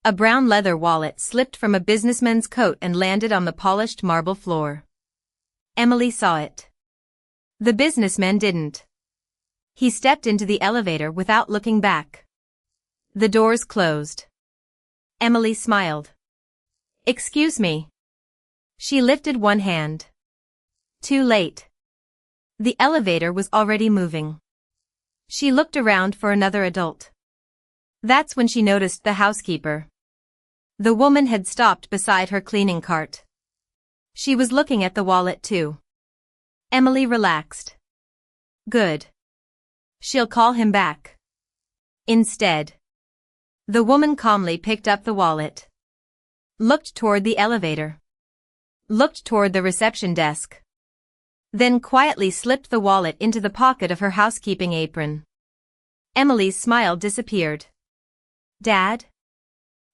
A brown leather wallet slipped from a businessman's coat and landed on the polished marble floor. Emily saw it. The businessman didn't. He stepped into the elevator without looking back. The doors closed. Emily smiled. "Excuse me." She lifted one hand. Too late. The elevator was already moving. She looked around for another adult. That's when she noticed the housekeeper. The woman had stopped beside her cleaning cart. She was looking at the wallet too. Emily relaxed. Good. She'll call him back. Instead, the woman calmly picked up the wallet. Looked toward the elevator. Looked toward the reception desk. Then quietly slipped the wallet into the pocket of her housekeeping apron. Emily's smile disappeared. "Dad?"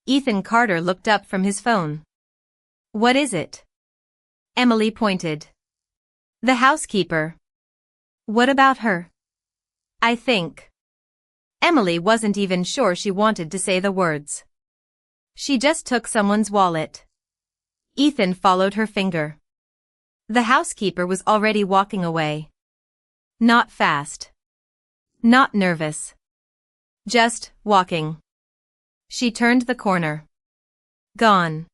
Ethan Carter looked up from his phone. "What is it?" Emily pointed. "The housekeeper." "What about her?" "I think." Emily wasn't even sure she wanted to say the words. "She just took someone's wallet." Ethan followed her finger. The housekeeper was already walking away. Not fast. Not nervous. Just walking. She turned the corner. Gone.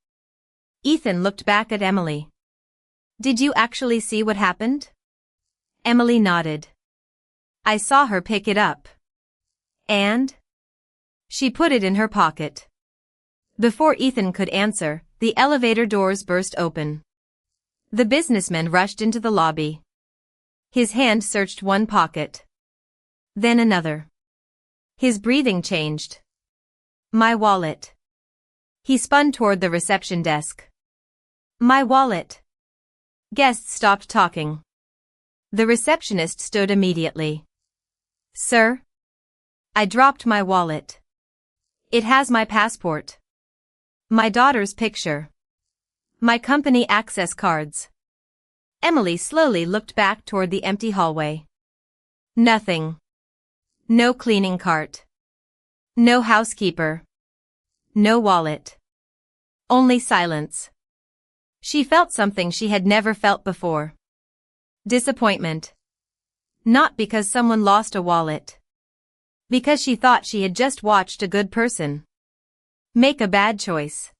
Ethan looked back at Emily. "Did you actually see what happened?" Emily nodded. "I saw her pick it up." "And?" She put it in her pocket. Before Ethan could answer, the elevator doors burst open. The businessman rushed into the lobby. His hand searched one pocket. Then another. His breathing changed. "My wallet." He spun toward the reception desk. "My wallet." Guests stopped talking. The receptionist stood immediately. "Sir? I dropped my wallet. It has my passport. My daughter's picture. My company access cards." Emily slowly looked back toward the empty hallway. Nothing. No cleaning cart. No housekeeper. No wallet. Only silence. She felt something she had never felt before. Disappointment. Not because someone lost a wallet. Because she thought she had just watched a good person make a bad choice.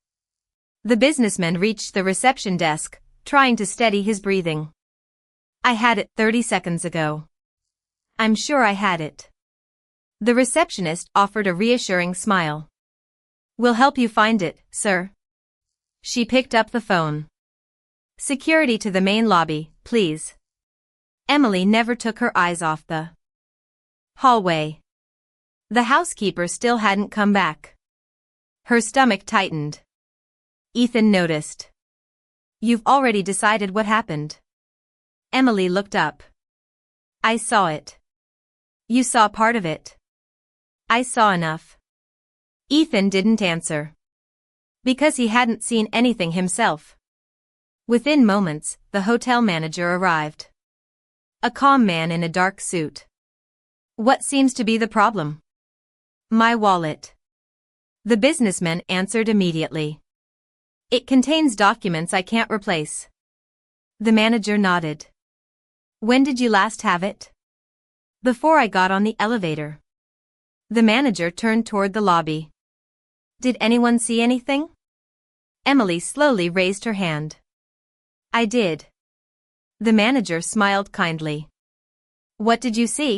The businessman reached the reception desk, trying to steady his breathing. "I had it 30 seconds ago. I'm sure I had it." The receptionist offered a reassuring smile. "We'll help you find it, sir." She picked up the phone. "Security to the main lobby, please." Emily never took her eyes off the hallway. The housekeeper still hadn't come back. Her stomach tightened. Ethan noticed. "You've already decided what happened." Emily looked up. "I saw it." "You saw part of it." "I saw enough." Ethan didn't answer. Because he hadn't seen anything himself. Within moments, the hotel manager arrived. A calm man in a dark suit. "What seems to be the problem?" "My wallet." The businessman answered immediately. "It contains documents I can't replace." The manager nodded. "When did you last have it?" "Before I got on the elevator." The manager turned toward the lobby. "Did anyone see anything?" Emily slowly raised her hand. "I did." The manager smiled kindly. "What did you see?"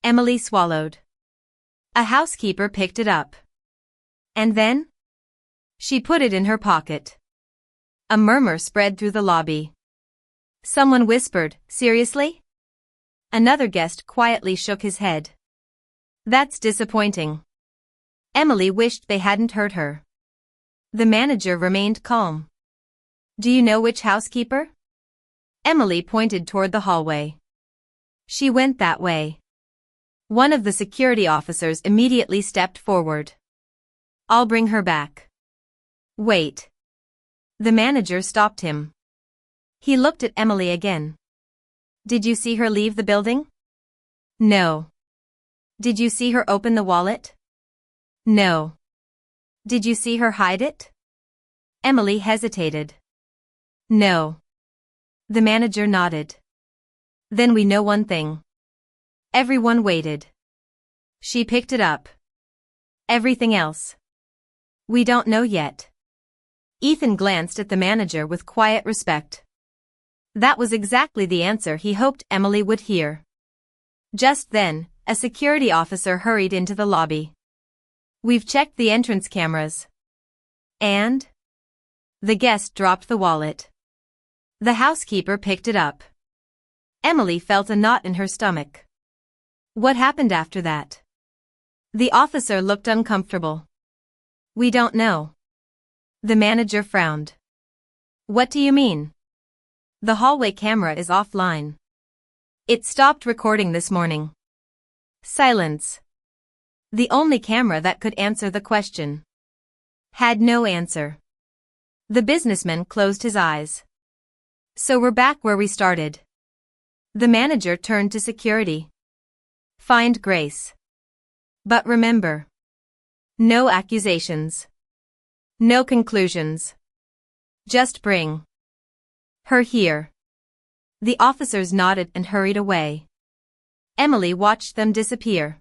Emily swallowed. "A housekeeper picked it up." "And then?" She put it in her pocket. A murmur spread through the lobby. Someone whispered, "Seriously?" Another guest quietly shook his head. "That's disappointing." Emily wished they hadn't heard her. The manager remained calm. "Do you know which housekeeper?" Emily pointed toward the hallway. "She went that way." One of the security officers immediately stepped forward. "I'll bring her back." "Wait." The manager stopped him. He looked at Emily again. "Did you see her leave the building?" "No." "Did you see her open the wallet?" "No." Did you see her hide it? Emily hesitated. No. The manager nodded. Then we know one thing. Everyone waited. She picked it up. Everything else? We don't know yet. Ethan glanced at the manager with quiet respect. That was exactly the answer he hoped Emily would hear. Just then, a security officer hurried into the lobby. We've checked the entrance cameras. And? The guest dropped the wallet. The housekeeper picked it up. Emily felt a knot in her stomach. What happened after that? The officer looked uncomfortable. We don't know. The manager frowned. What do you mean? The hallway camera is offline. It stopped recording this morning. Silence. The only camera that could answer the question had no answer. The businessman closed his eyes. So we're back where we started. The manager turned to security. Find Grace. But remember. No accusations. No conclusions. Just bring her here. The officers nodded and hurried away. Emily watched them disappear.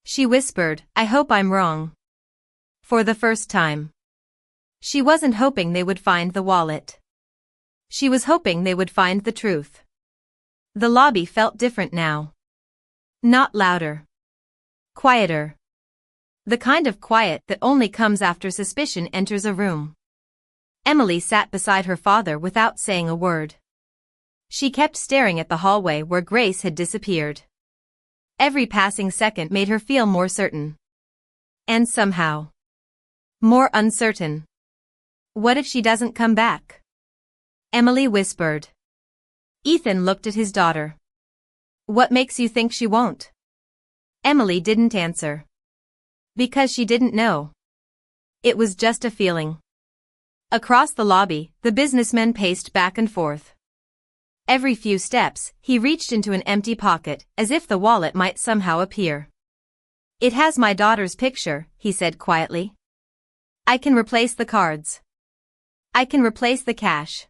She whispered, I hope I'm wrong. For the first time. She wasn't hoping they would find the wallet. She was hoping they would find the truth. The lobby felt different now. Not louder. Quieter. The kind of quiet that only comes after suspicion enters a room. Emily sat beside her father without saying a word. She kept staring at the hallway where Grace had disappeared. Every passing second made her feel more certain. And somehow, more uncertain. What if she doesn't come back? Emily whispered. Ethan looked at his daughter. What makes you think she won't? Emily didn't answer. Because she didn't know. It was just a feeling. Across the lobby, the businessman paced back and forth. Every few steps, he reached into an empty pocket, as if the wallet might somehow appear. It has my daughter's picture, he said quietly. I can replace the cards. I can replace the cash.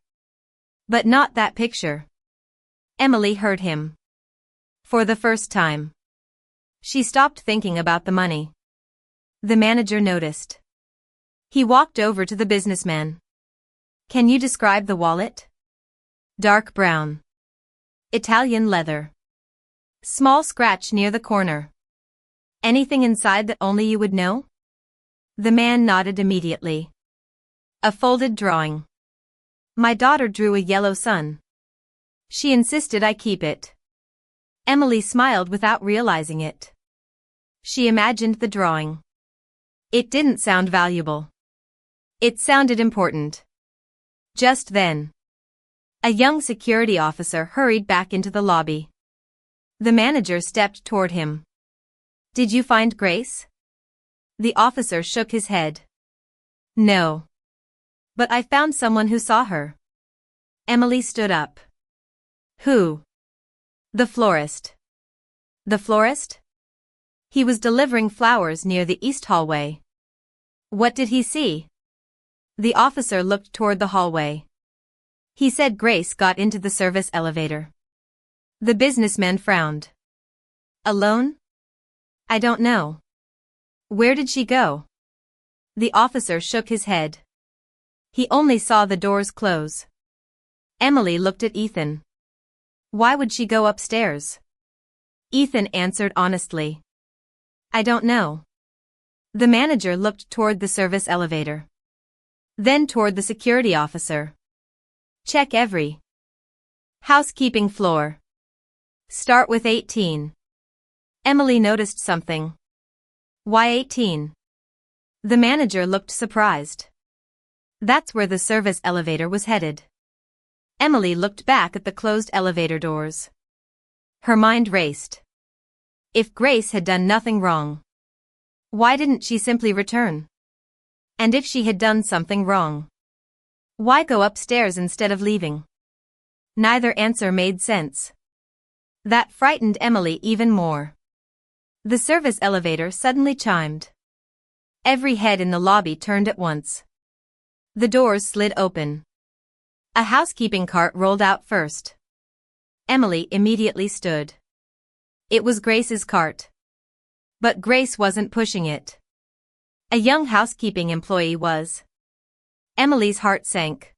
But not that picture. Emily heard him. For the first time. She stopped thinking about the money. The manager noticed. He walked over to the businessman. Can you describe the wallet? Dark brown. Italian leather. Small scratch near the corner. Anything inside that only you would know? The man nodded immediately. A folded drawing. My daughter drew a yellow sun. She insisted I keep it. Emily smiled without realizing it. She imagined the drawing. It didn't sound valuable. It sounded important. Just then, a young security officer hurried back into the lobby. The manager stepped toward him. Did you find Grace? The officer shook his head. No. But I found someone who saw her. Emily stood up. Who? The florist. The florist? He was delivering flowers near the east hallway. What did he see? The officer looked toward the hallway. He said Grace got into the service elevator. The businessman frowned. Alone? I don't know. Where did she go? The officer shook his head. He only saw the doors close. Emily looked at Ethan. Why would she go upstairs? Ethan answered honestly. I don't know. The manager looked toward the service elevator. Then toward the security officer. Check every housekeeping floor. Start with 18. Emily noticed something. Why 18? The manager looked surprised. That's where the service elevator was headed. Emily looked back at the closed elevator doors. Her mind raced. If Grace had done nothing wrong, why didn't she simply return? And if she had done something wrong, why go upstairs instead of leaving? Neither answer made sense. That frightened Emily even more. The service elevator suddenly chimed. Every head in the lobby turned at once. The doors slid open. A housekeeping cart rolled out first. Emily immediately stood. It was Grace's cart. But Grace wasn't pushing it. A young housekeeping employee was. Emily's heart sank.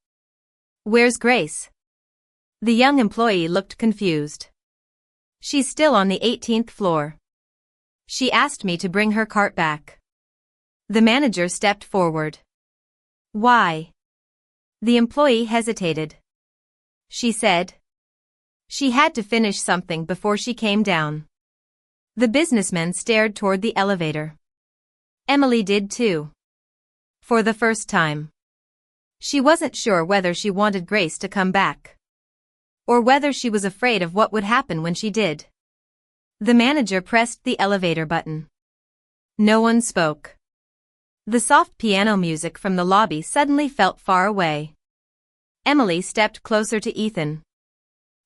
Where's Grace? The young employee looked confused. She's still on the 18th floor. She asked me to bring her cart back. The manager stepped forward. Why? The employee hesitated. She said. She had to finish something before she came down. The businessman stared toward the elevator. Emily did too. For the first time. She wasn't sure whether she wanted Grace to come back. Or whether she was afraid of what would happen when she did. The manager pressed the elevator button. No one spoke. The soft piano music from the lobby suddenly felt far away. Emily stepped closer to Ethan.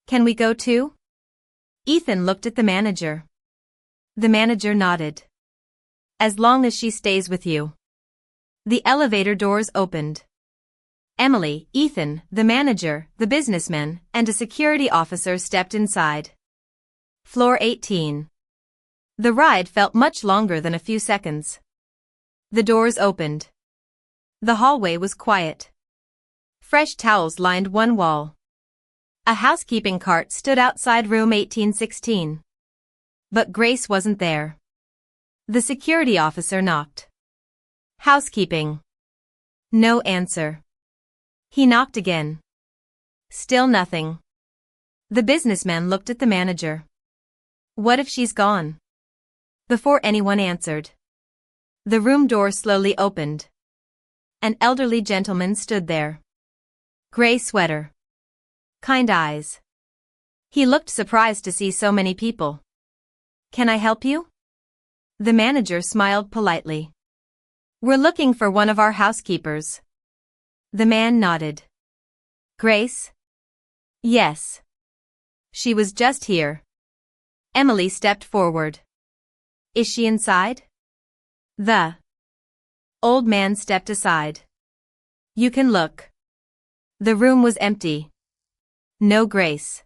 Can we go too? Ethan looked at the manager. The manager nodded. As long as she stays with you. The elevator doors opened. Emily, Ethan, the manager, the businessman, and a security officer stepped inside. Floor 18. The ride felt much longer than a few seconds. The doors opened. The hallway was quiet. Fresh towels lined one wall. A housekeeping cart stood outside room 1816. But Grace wasn't there. The security officer knocked. Housekeeping. No answer. He knocked again. Still nothing. The businessman looked at the manager. What if she's gone? Before anyone answered. The room door slowly opened. An elderly gentleman stood there. Gray sweater. Kind eyes. He looked surprised to see so many people. Can I help you? The manager smiled politely. We're looking for one of our housekeepers. The man nodded. Grace? Yes. She was just here. Emily stepped forward. Is she inside? The old man stepped aside. You can look. The room was empty. No Grace.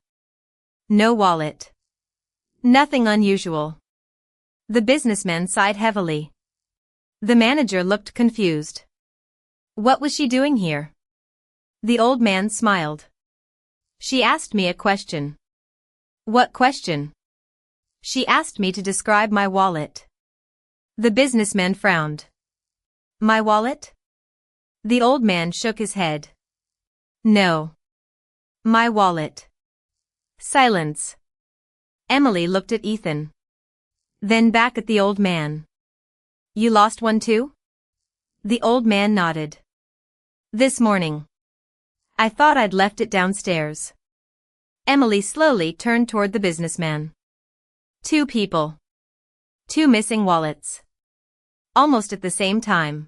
No wallet. Nothing unusual. The businessman sighed heavily. The manager looked confused. What was she doing here? The old man smiled. She asked me a question. What question? She asked me to describe my wallet. The businessman frowned. My wallet? The old man shook his head. No. My wallet. Silence. Emily looked at Ethan. Then back at the old man. You lost one too? The old man nodded. This morning. I thought I'd left it downstairs. Emily slowly turned toward the businessman. 2 people. 2 missing wallets. Almost at the same time.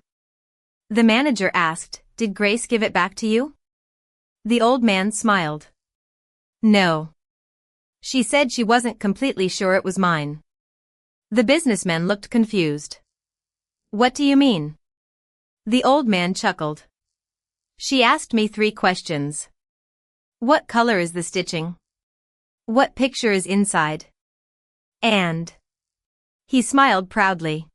The manager asked, Did Grace give it back to you? The old man smiled. No. She said she wasn't completely sure it was mine. The businessman looked confused. What do you mean? The old man chuckled. She asked me 3 questions. What color is the stitching? What picture is inside? And he smiled proudly.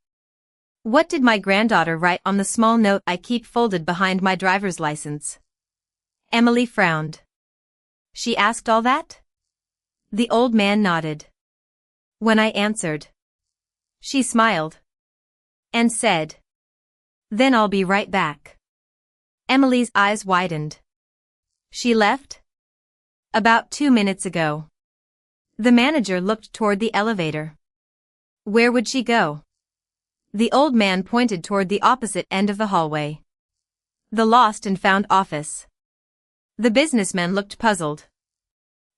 What did my granddaughter write on the small note I keep folded behind my driver's license? Emily frowned. She asked all that? The old man nodded. When I answered, she smiled and said, Then I'll be right back. Emily's eyes widened. She left? About 2 minutes ago. The manager looked toward the elevator. Where would she go? The old man pointed toward the opposite end of the hallway. The lost and found office. The businessman looked puzzled.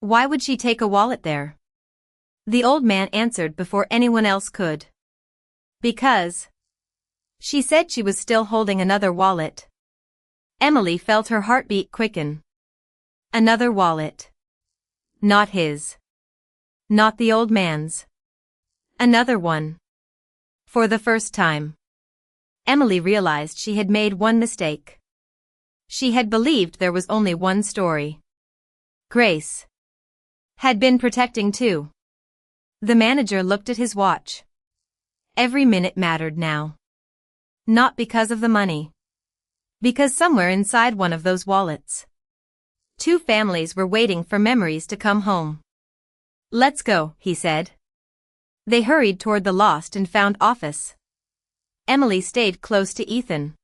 Why would she take a wallet there? The old man answered before anyone else could. Because she said she was still holding another wallet. Emily felt her heartbeat quicken. Another wallet. Not his. Not the old man's. Another one. For the first time. Emily realized she had made one mistake. She had believed there was only one story. Grace had been protecting too. The manager looked at his watch. Every minute mattered now. Not because of the money. Because somewhere inside one of those wallets, two families were waiting for memories to come home. "Let's go," he said. They hurried toward the lost and found office. Emily stayed close to Ethan.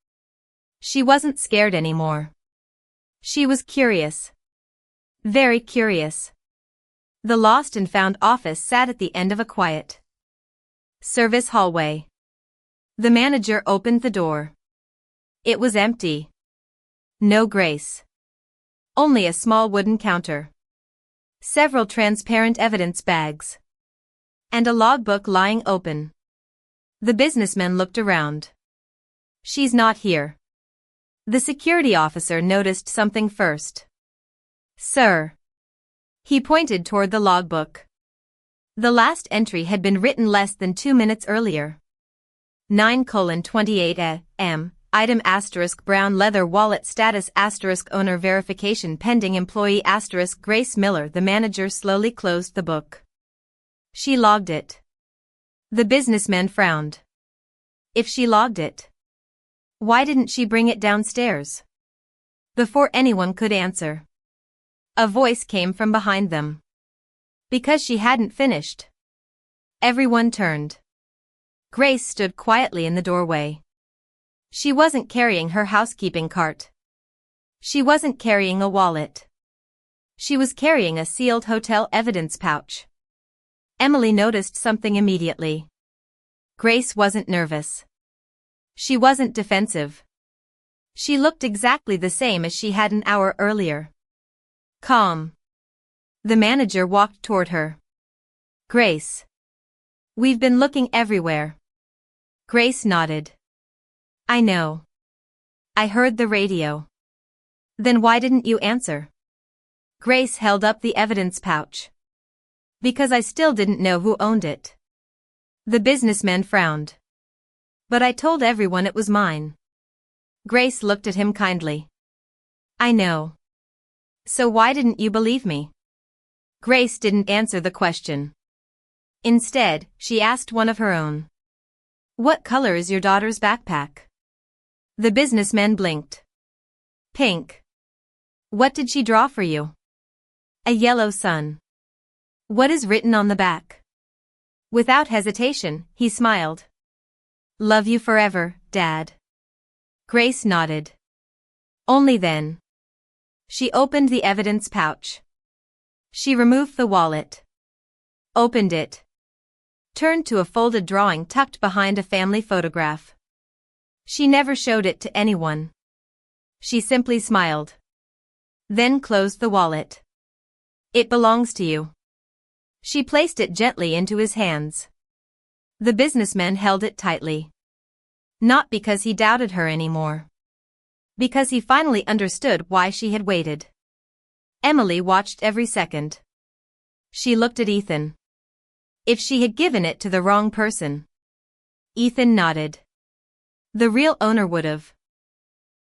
She wasn't scared anymore. She was curious. Very curious. The lost and found office sat at the end of a quiet service hallway. The manager opened the door. It was empty. No Grace. Only a small wooden counter. Several transparent evidence bags. And a logbook lying open. The businessman looked around. "She's not here." The security officer noticed something first. "Sir." He pointed toward the logbook. The last entry had been written less than 2 minutes earlier. 9:28 a.m. Item * brown leather wallet status * owner verification pending employee * Grace Miller. The manager slowly closed the book. She logged it. The businessman frowned. If she logged it, why didn't she bring it downstairs? Before anyone could answer, a voice came from behind them. Because she hadn't finished. Everyone turned. Grace stood quietly in the doorway. She wasn't carrying her housekeeping cart. She wasn't carrying a wallet. She was carrying a sealed hotel evidence pouch. Emily noticed something immediately. Grace wasn't nervous. She wasn't defensive. She looked exactly the same as she had an hour earlier. Calm. The manager walked toward her. "Grace. We've been looking everywhere." Grace nodded. "I know. I heard the radio." "Then why didn't you answer?" Grace held up the evidence pouch. "Because I still didn't know who owned it." The businessman frowned. "But I told everyone it was mine." Grace looked at him kindly. "I know. So why didn't you believe me?" Grace didn't answer the question. Instead, she asked one of her own. "What color is your daughter's backpack?" The businessman blinked. "Pink." "What did she draw for you?" "A yellow sun." "What is written on the back?" Without hesitation, he smiled. "Love you forever, Dad." Grace nodded. Only then. She opened the evidence pouch. She removed the wallet. Opened it. Turned to a folded drawing tucked behind a family photograph. She never showed it to anyone. She simply smiled. Then closed the wallet. "It belongs to you." She placed it gently into his hands. The businessman held it tightly. Not because he doubted her anymore. Because he finally understood why she had waited. Emily watched every second. She looked at Ethan. If she had given it to the wrong person. Ethan nodded. The real owner would have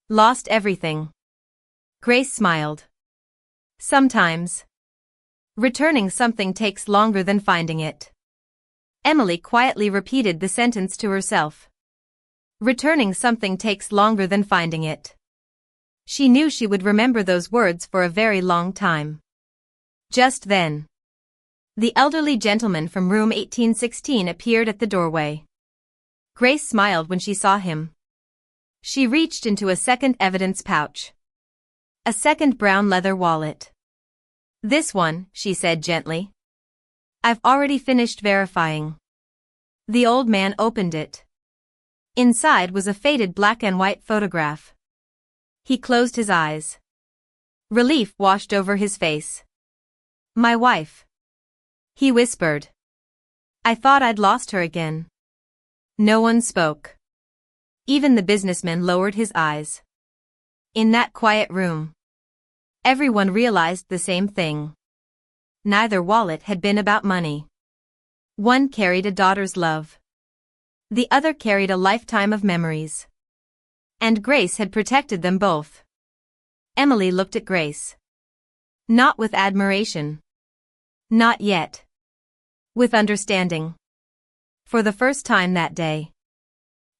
lost everything. Grace smiled. Sometimes returning something takes longer than finding it. Emily quietly repeated the sentence to herself. Returning something takes longer than finding it. She knew she would remember those words for a very long time. Just then, the elderly gentleman from room 1816 appeared at the doorway. Grace smiled when she saw him. She reached into a second evidence pouch. A second brown leather wallet. "This one," she said gently. "I've already finished verifying." The old man opened it. Inside was a faded black and white photograph. He closed his eyes. Relief washed over his face. "My wife," he whispered. "I thought I'd lost her again." No one spoke. Even the businessman lowered his eyes. In that quiet room, everyone realized the same thing. Neither wallet had been about money. One carried a daughter's love. The other carried a lifetime of memories. And Grace had protected them both. Emily looked at Grace. Not with admiration. Not yet. With understanding. For the first time that day.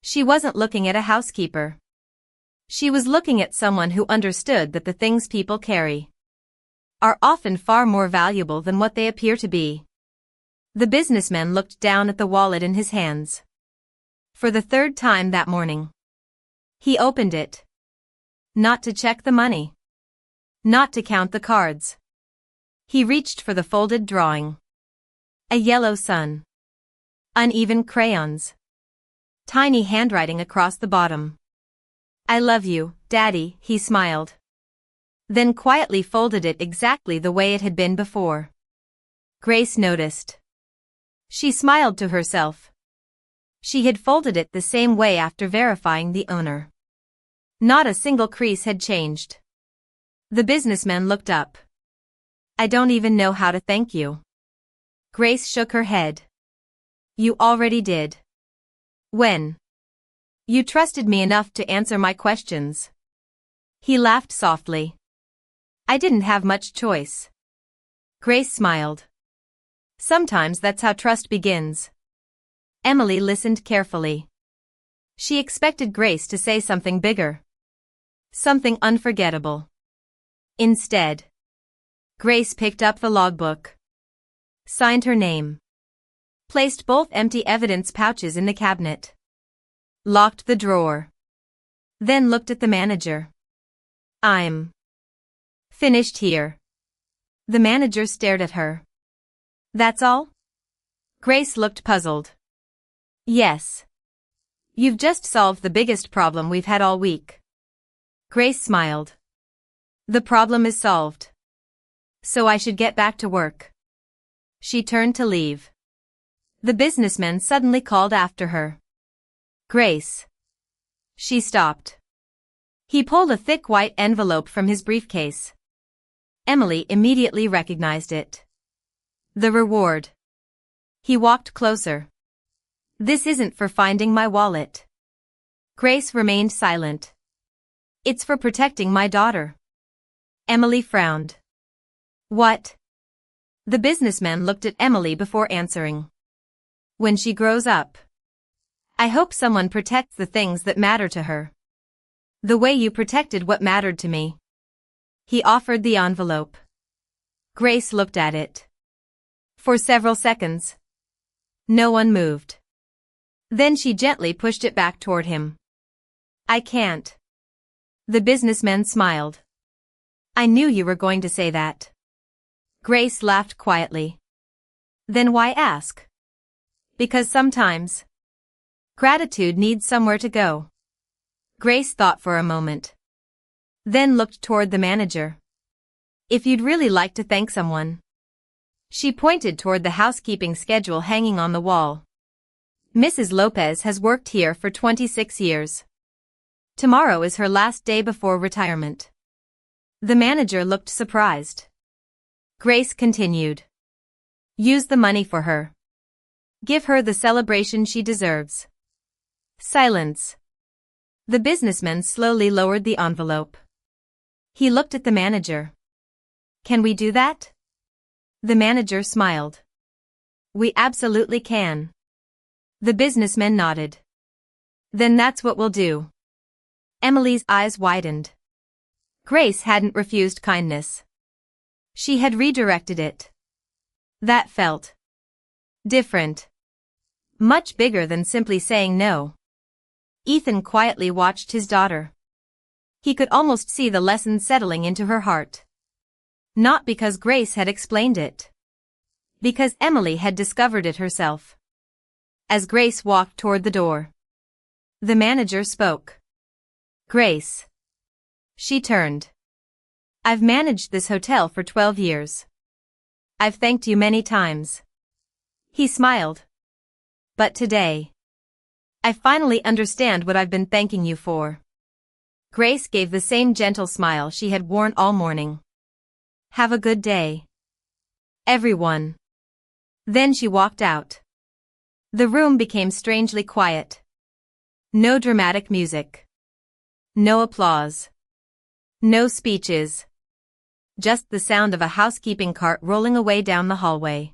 She wasn't looking at a housekeeper. She was looking at someone who understood that the things people carry are often far more valuable than what they appear to be. The businessman looked down at the wallet in his hands. For the third time that morning. He opened it. Not to check the money. Not to count the cards. He reached for the folded drawing. A yellow sun. Uneven crayons. Tiny handwriting across the bottom. I love you, Daddy, he smiled. Then quietly folded it exactly the way it had been before. Grace noticed. She smiled to herself. She had folded it the same way after verifying the owner. Not a single crease had changed. The businessman looked up. I don't even know how to thank you. Grace shook her head. You already did. When? You trusted me enough to answer my questions. He laughed softly. I didn't have much choice. Grace smiled. Sometimes that's how trust begins. Emily listened carefully. She expected Grace to say something bigger. Something unforgettable. Instead, Grace picked up the logbook. Signed her name. Placed both empty evidence pouches in the cabinet. Locked the drawer. Then looked at the manager. I'm finished here. The manager stared at her. That's all? Grace looked puzzled. Yes. You've just solved the biggest problem we've had all week. Grace smiled. The problem is solved. So I should get back to work. She turned to leave. The businessman suddenly called after her. Grace. She stopped. He pulled a thick white envelope from his briefcase. Emily immediately recognized it. The reward. He walked closer. This isn't for finding my wallet. Grace remained silent. It's for protecting my daughter. Emily frowned. What? The businessman looked at Emily before answering. When she grows up. I hope someone protects the things that matter to her. The way you protected what mattered to me. He offered the envelope. Grace looked at it. For several seconds. No one moved. Then she gently pushed it back toward him. I can't. The businessman smiled. I knew you were going to say that. Grace laughed quietly. Then why ask? Because sometimes gratitude needs somewhere to go. Grace thought for a moment. Then looked toward the manager. If you'd really like to thank someone. She pointed toward the housekeeping schedule hanging on the wall. Mrs. Lopez has worked here for 26 years. Tomorrow is her last day before retirement. The manager looked surprised. Grace continued. Use the money for her. Give her the celebration she deserves. Silence. The businessman slowly lowered the envelope. He looked at the manager. Can we do that? The manager smiled. We absolutely can. The businessman nodded. Then that's what we'll do. Emily's eyes widened. Grace hadn't refused kindness. She had redirected it. That felt different. Much bigger than simply saying no. Ethan quietly watched his daughter. He could almost see the lesson settling into her heart. Not because Grace had explained it. Because Emily had discovered it herself. As Grace walked toward the door, the manager spoke. Grace. She turned. I've managed this hotel for 12 years. I've thanked you many times. He smiled. But today, I finally understand what I've been thanking you for. Grace gave the same gentle smile she had worn all morning. Have a good day, everyone. Then she walked out. The room became strangely quiet. No dramatic music. No applause. No speeches. Just the sound of a housekeeping cart rolling away down the hallway.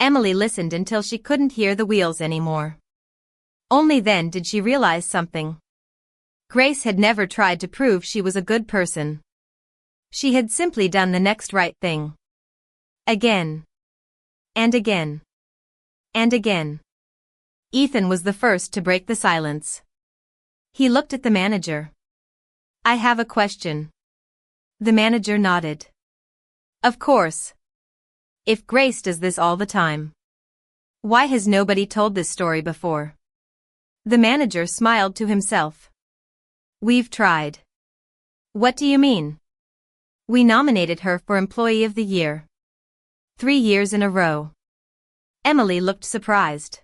Emily listened until she couldn't hear the wheels anymore. Only then did she realize something. Grace had never tried to prove she was a good person. She had simply done the next right thing. Again. And again. And again. Ethan was the first to break the silence. He looked at the manager. "I have a question." The manager nodded. "Of course. If Grace does this all the time, why has nobody told this story before?" The manager smiled to himself. "We've tried." "What do you mean?" "We nominated her for Employee of the Year. 3 years in a row." Emily looked surprised.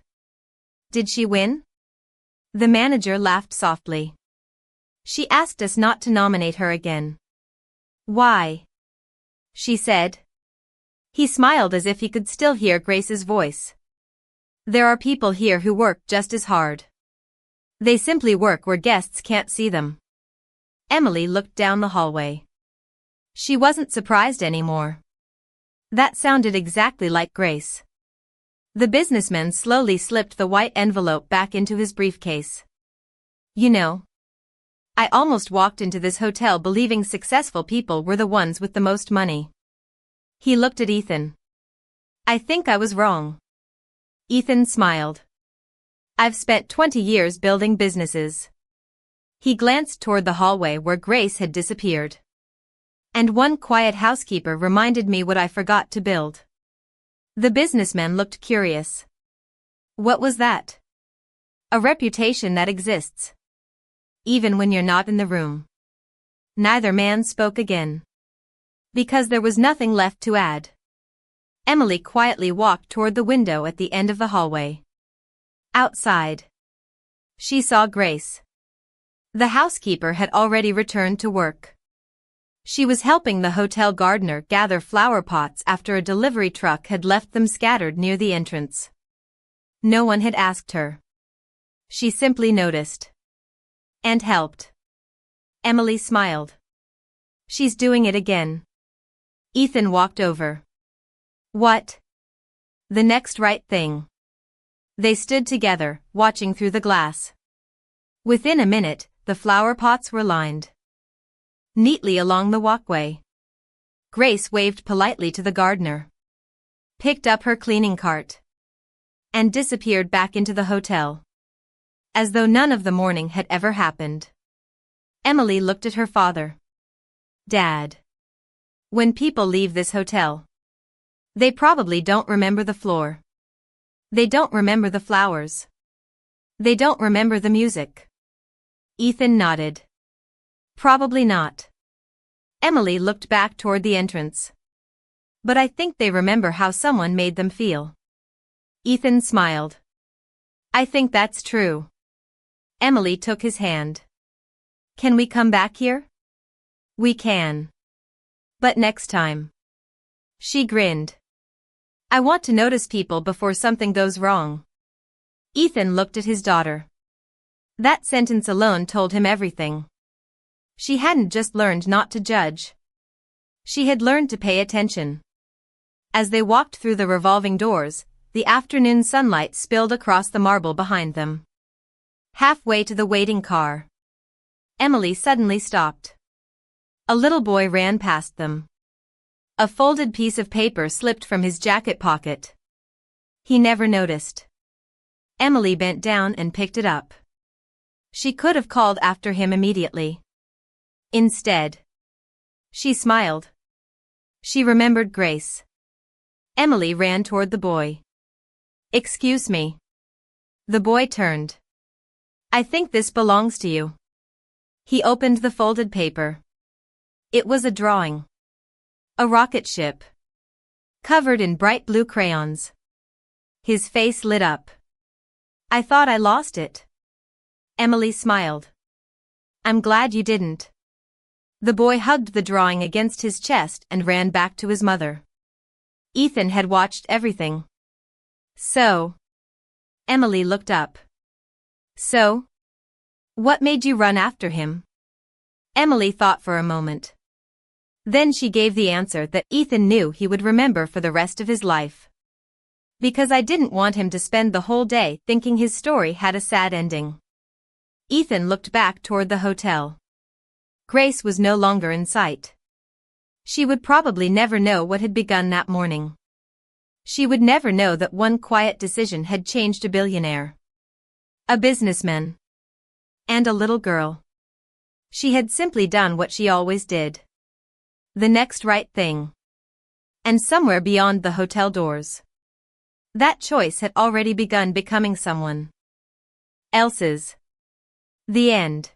"Did she win?" The manager laughed softly. "She asked us not to nominate her again." "Why?" she said. He smiled as if he could still hear Grace's voice. "There are people here who work just as hard. They simply work where guests can't see them." Emily looked down the hallway. She wasn't surprised anymore. That sounded exactly like Grace. The businessman slowly slipped the white envelope back into his briefcase. "You know, I almost walked into this hotel believing successful people were the ones with the most money." He looked at Ethan. "I think I was wrong." Ethan smiled. "I've spent 20 years building businesses." He glanced toward the hallway where Grace had disappeared. "And one quiet housekeeper reminded me what I forgot to build." The businessman looked curious. "What was that?" "A reputation that exists. Even when you're not in the room." Neither man spoke again. Because there was nothing left to add. Emily quietly walked toward the window at the end of the hallway. Outside, she saw Grace. The housekeeper had already returned to work. She was helping the hotel gardener gather flower pots after a delivery truck had left them scattered near the entrance. No one had asked her. She simply noticed. And helped. Emily smiled. "She's doing it again." Ethan walked over. "What?" "The next right thing." They stood together, watching through the glass. Within a minute, the flower pots were lined neatly along the walkway. Grace waved politely to the gardener, picked up her cleaning cart, and disappeared back into the hotel. As though none of the morning had ever happened. Emily looked at her father. "Dad. When people leave this hotel, they probably don't remember the floor. They don't remember the flowers. They don't remember the music." Ethan nodded. "Probably not." Emily looked back toward the entrance. "But I think they remember how someone made them feel." Ethan smiled. "I think that's true." Emily took his hand. "Can we come back here?" "We can. But next time." She grinned. "I want to notice people before something goes wrong." Ethan looked at his daughter. That sentence alone told him everything. She hadn't just learned not to judge. She had learned to pay attention. As they walked through the revolving doors, the afternoon sunlight spilled across the marble behind them. Halfway to the waiting car, Emily suddenly stopped. A little boy ran past them. A folded piece of paper slipped from his jacket pocket. He never noticed. Emily bent down and picked it up. She could have called after him immediately. Instead, she smiled. She remembered Grace. Emily ran toward the boy. "Excuse me." The boy turned. "I think this belongs to you." He opened the folded paper. It was a drawing. A rocket ship. Covered in bright blue crayons. His face lit up. "I thought I lost it." Emily smiled. "I'm glad you didn't." The boy hugged the drawing against his chest and ran back to his mother. Ethan had watched everything. "So, Emily looked up. So? What made you run after him? Emily thought for a moment. Then she gave the answer that Ethan knew he would remember for the rest of his life. Because I didn't want him to spend the whole day thinking his story had a sad ending. Ethan looked back toward the hotel. Grace was no longer in sight. She would probably never know what had begun that morning. She would never know that one quiet decision had changed a billionaire. A businessman. And a little girl. She had simply done what she always did. The next right thing. And somewhere beyond the hotel doors, that choice had already begun becoming someone else's. The end.